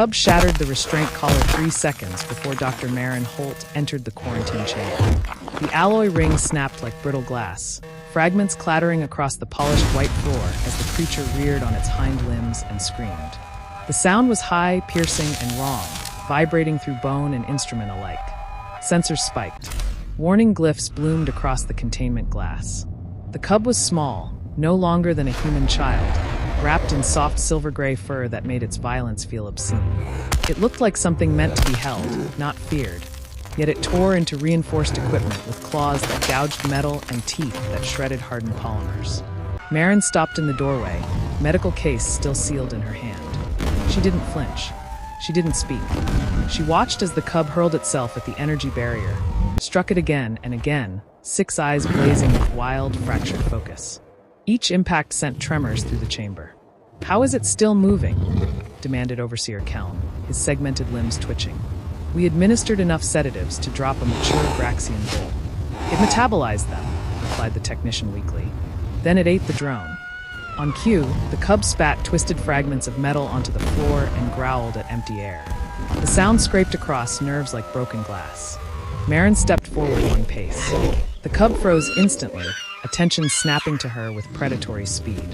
cub shattered the restraint collar 3 seconds before Dr. Marin Holt entered the quarantine chamber. The alloy ring snapped like brittle glass, fragments clattering across the polished white floor as the creature reared on its hind limbs and screamed. The sound was high, piercing, and wrong, vibrating through bone and instrument alike. Sensors spiked. Warning glyphs bloomed across the containment glass. The cub was small, no longer than a human child, wrapped in soft silver-gray fur that made its violence feel obscene. It looked like something meant to be held, not feared. Yet it tore into reinforced equipment with claws that gouged metal and teeth that shredded hardened polymers. Marin stopped in the doorway, medical case still sealed in her hand. She didn't flinch. She didn't speak. She watched as the cub hurled itself at the energy barrier, struck it again and again, 6 eyes blazing with wild, fractured focus. Each impact sent tremors through the chamber. "How is it still moving?" demanded Overseer Kelm, his segmented limbs twitching. "We administered enough sedatives to drop a mature Graxian bull." "It metabolized them," replied the technician weakly. "Then it ate the drone." On cue, the cub spat twisted fragments of metal onto the floor and growled at empty air. The sound scraped across nerves like broken glass. Marin stepped forward 1 pace. The cub froze instantly, attention snapping to her with predatory speed.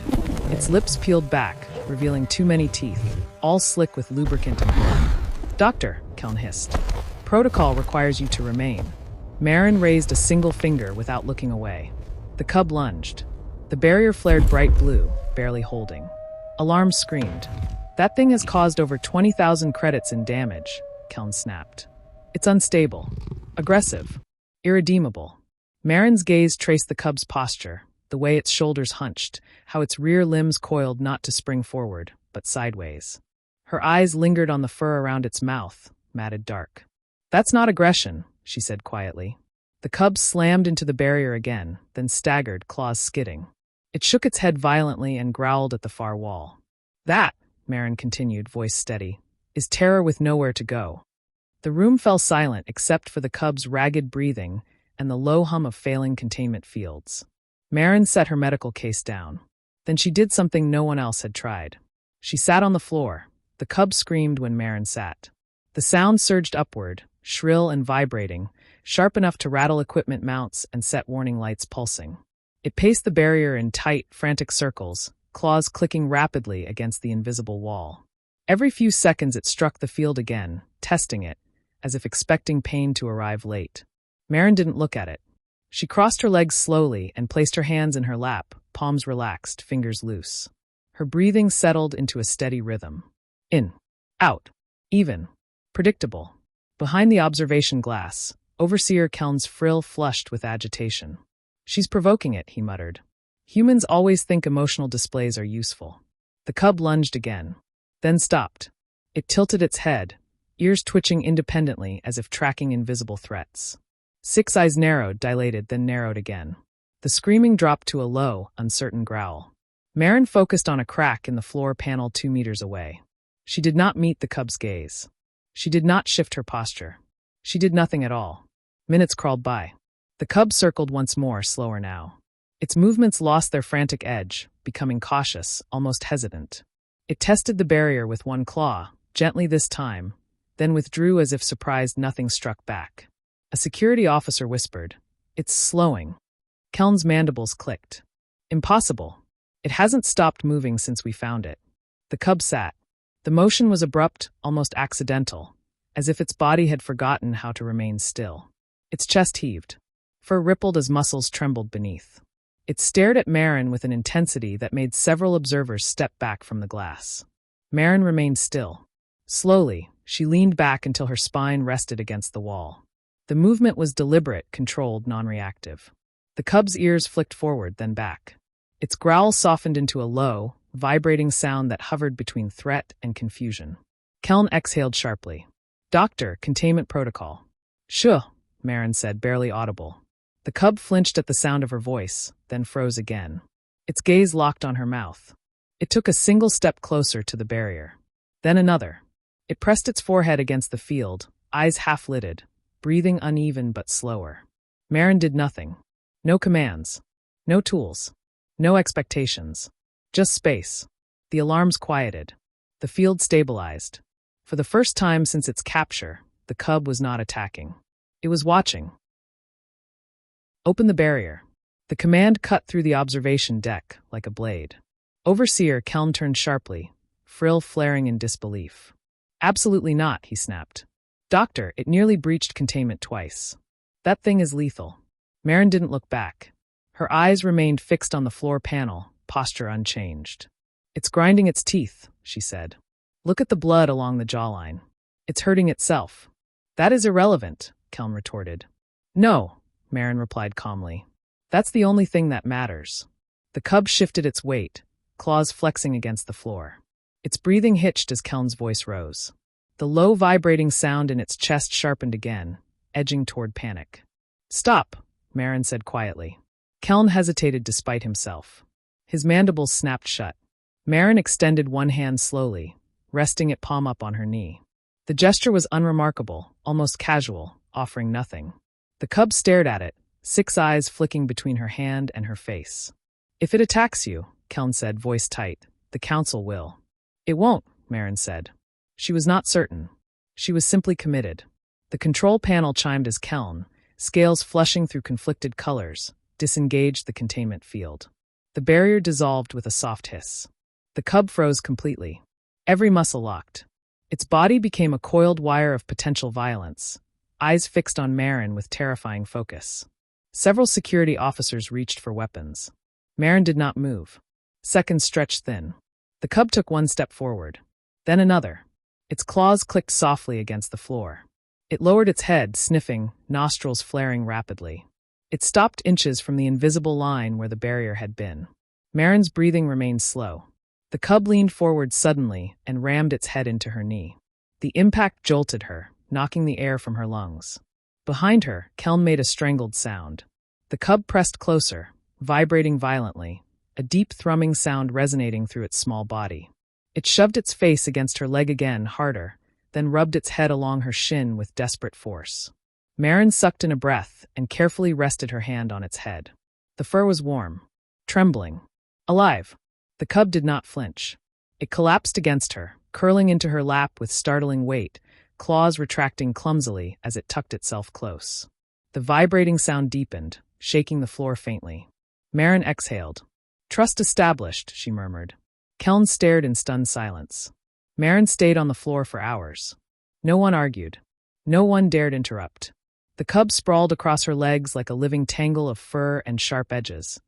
Its lips peeled back, revealing too many teeth, all slick with lubricant and blood. "Doctor," Keln hissed. "Protocol requires you to remain." Marin raised a single finger without looking away. The cub lunged. The barrier flared bright blue, barely holding. Alarm screamed. "That thing has caused over 20,000 credits in damage," Keln snapped. "It's unstable, aggressive, irredeemable." Marin's gaze traced the cub's posture, the way its shoulders hunched, how its rear limbs coiled not to spring forward, but sideways. Her eyes lingered on the fur around its mouth, matted dark. "That's not aggression," she said quietly. The cub slammed into the barrier again, then staggered, claws skidding. It shook its head violently and growled at the far wall. "That," Marin continued, voice steady, "is terror with nowhere to go." The room fell silent except for the cub's ragged breathing and the low hum of failing containment fields. Marin set her medical case down. Then she did something no one else had tried. She sat on the floor. The cub screamed when Marin sat. The sound surged upward, shrill and vibrating, sharp enough to rattle equipment mounts and set warning lights pulsing. It paced the barrier in tight, frantic circles, claws clicking rapidly against the invisible wall. Every few seconds it struck the field again, testing it, as if expecting pain to arrive late. Marin didn't look at it. She crossed her legs slowly and placed her hands in her lap, palms relaxed, fingers loose. Her breathing settled into a steady rhythm. In, out, even, predictable. Behind the observation glass, Overseer Keln's frill flushed with agitation. "She's provoking it," he muttered. "Humans always think emotional displays are useful." The cub lunged again, then stopped. It tilted its head, ears twitching independently as if tracking invisible threats. 6 eyes narrowed, dilated, then narrowed again. The screaming dropped to a low, uncertain growl. Marin focused on a crack in the floor panel 2 meters away. She did not meet the cub's gaze. She did not shift her posture. She did nothing at all. Minutes crawled by. The cub circled once more, slower now. Its movements lost their frantic edge, becoming cautious, almost hesitant. It tested the barrier with 1 claw, gently this time, then withdrew as if surprised nothing struck back. A security officer whispered, "It's slowing." Keln's mandibles clicked. "Impossible. It hasn't stopped moving since we found it." The cub sat. The motion was abrupt, almost accidental, as if its body had forgotten how to remain still. Its chest heaved. Fur rippled as muscles trembled beneath. It stared at Marin with an intensity that made several observers step back from the glass. Marin remained still. Slowly, she leaned back until her spine rested against the wall. The movement was deliberate, controlled, non-reactive. The cub's ears flicked forward, then back. Its growl softened into a low, vibrating sound that hovered between threat and confusion. Keln exhaled sharply. "Doctor, containment protocol." "Sure," Marin said, barely audible. The cub flinched at the sound of her voice, then froze again. Its gaze locked on her mouth. It took a single step closer to the barrier. Then another. It pressed its forehead against the field, eyes half-lidded, breathing uneven but slower. Marin did nothing. No commands. No tools. No expectations. Just space. The alarms quieted. The field stabilized. For the first time since its capture, the cub was not attacking. It was watching. Open the barrier. The command cut through the observation deck like a blade. Overseer Kelm turned sharply, frill flaring in disbelief. Absolutely not, he snapped. Doctor, it nearly breached containment twice. That thing is lethal. Marin didn't look back. Her eyes remained fixed on the floor panel, posture unchanged. It's grinding its teeth, she said. Look at the blood along the jawline. It's hurting itself. That is irrelevant, Kelm retorted. No, Marin replied calmly. That's the only thing that matters. The cub shifted its weight, claws flexing against the floor. Its breathing hitched as Kelm's voice rose. The low vibrating sound in its chest sharpened again, edging toward panic. Stop, Marin said quietly. Kelm hesitated despite himself. His mandibles snapped shut. Marin extended one hand slowly, resting it palm up on her knee. The gesture was unremarkable, almost casual, offering nothing. The cub stared at it, 6 eyes flicking between her hand and her face. If it attacks you, Kelm said, voice tight, the council will. It won't, Marin said. She was not certain. She was simply committed. The control panel chimed as Kelm, scales flushing through conflicted colors, disengaged the containment field. The barrier dissolved with a soft hiss. The cub froze completely. Every muscle locked. Its body became a coiled wire of potential violence, eyes fixed on Marin with terrifying focus. Several security officers reached for weapons. Marin did not move. Seconds stretched thin. The cub took one step forward. Then another. Its claws clicked softly against the floor. It lowered its head, sniffing, nostrils flaring rapidly. It stopped inches from the invisible line where the barrier had been. Marin's breathing remained slow. The cub leaned forward suddenly and rammed its head into her knee. The impact jolted her, knocking the air from her lungs. Behind her, Kelm made a strangled sound. The cub pressed closer, vibrating violently, a deep thrumming sound resonating through its small body. It shoved its face against her leg again, harder, then rubbed its head along her shin with desperate force. Marin sucked in a breath and carefully rested her hand on its head. The fur was warm, trembling, alive. The cub did not flinch. It collapsed against her, curling into her lap with startling weight, claws retracting clumsily as it tucked itself close. The vibrating sound deepened, shaking the floor faintly. Marin exhaled. Trust established, she murmured. Kelm stared in stunned silence. Marin stayed on the floor for hours. No one argued. No one dared interrupt. The cub sprawled across her legs like a living tangle of fur and sharp edges,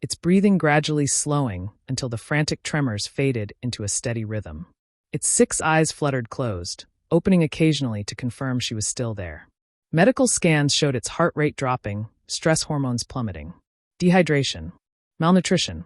its breathing gradually slowing until the frantic tremors faded into a steady rhythm. Its 6 eyes fluttered closed, opening occasionally to confirm she was still there. Medical scans showed its heart rate dropping, stress hormones plummeting. Dehydration. Malnutrition.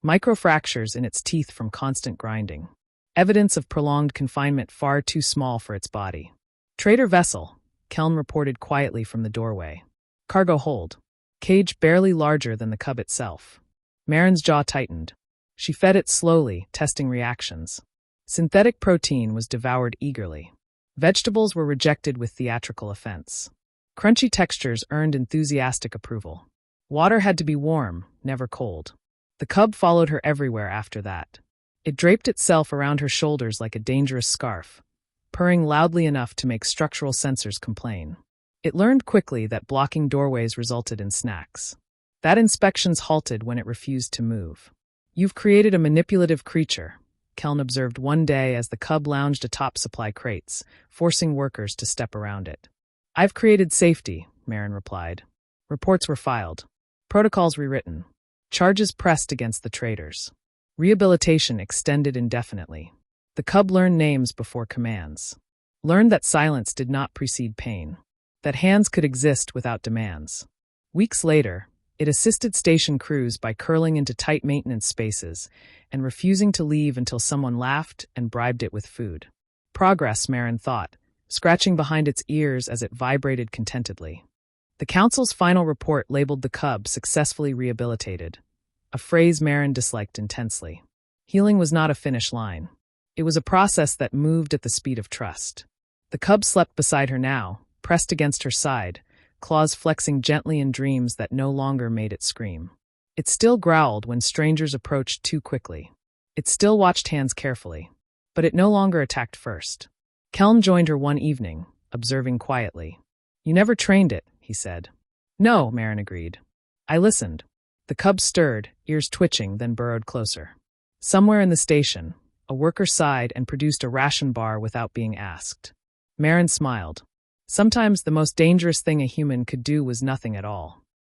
Microfractures in its teeth from constant grinding. Evidence of prolonged confinement far too small for its body. Trader vessel, Kelm reported quietly from the doorway. Cargo hold. Cage barely larger than the cub itself. Marin's jaw tightened. She fed it slowly, testing reactions. Synthetic protein was devoured eagerly. Vegetables were rejected with theatrical offense. Crunchy textures earned enthusiastic approval. Water had to be warm, never cold. The cub followed her everywhere after that. It draped itself around her shoulders like a dangerous scarf, purring loudly enough to make structural sensors complain. It learned quickly that blocking doorways resulted in snacks. That inspections halted when it refused to move. You've created a manipulative creature, Kelm observed one day as the cub lounged atop supply crates, forcing workers to step around it. I've created safety, Marin replied. Reports were filed. Protocols rewritten. Charges pressed against the traitors. Rehabilitation extended indefinitely. The cub learned names before commands. Learned that silence did not precede pain. That hands could exist without demands. Weeks later, it assisted station crews by curling into tight maintenance spaces and refusing to leave until someone laughed and bribed it with food. Progress, Marin thought, scratching behind its ears as it vibrated contentedly. The council's final report labeled the cub successfully rehabilitated, a phrase Marin disliked intensely. Healing was not a finish line. It was a process that moved at the speed of trust. The cub slept beside her now, pressed against her side, claws flexing gently in dreams that no longer made it scream. It still growled when strangers approached too quickly. It still watched hands carefully. But it no longer attacked first. Kelm joined her one evening, observing quietly. You never trained it, he said. No, Marin agreed. I listened. The cub stirred, ears twitching, then burrowed closer. Somewhere in the station, a worker sighed and produced a ration bar without being asked. Marin smiled. Sometimes the most dangerous thing a human could do was nothing at all.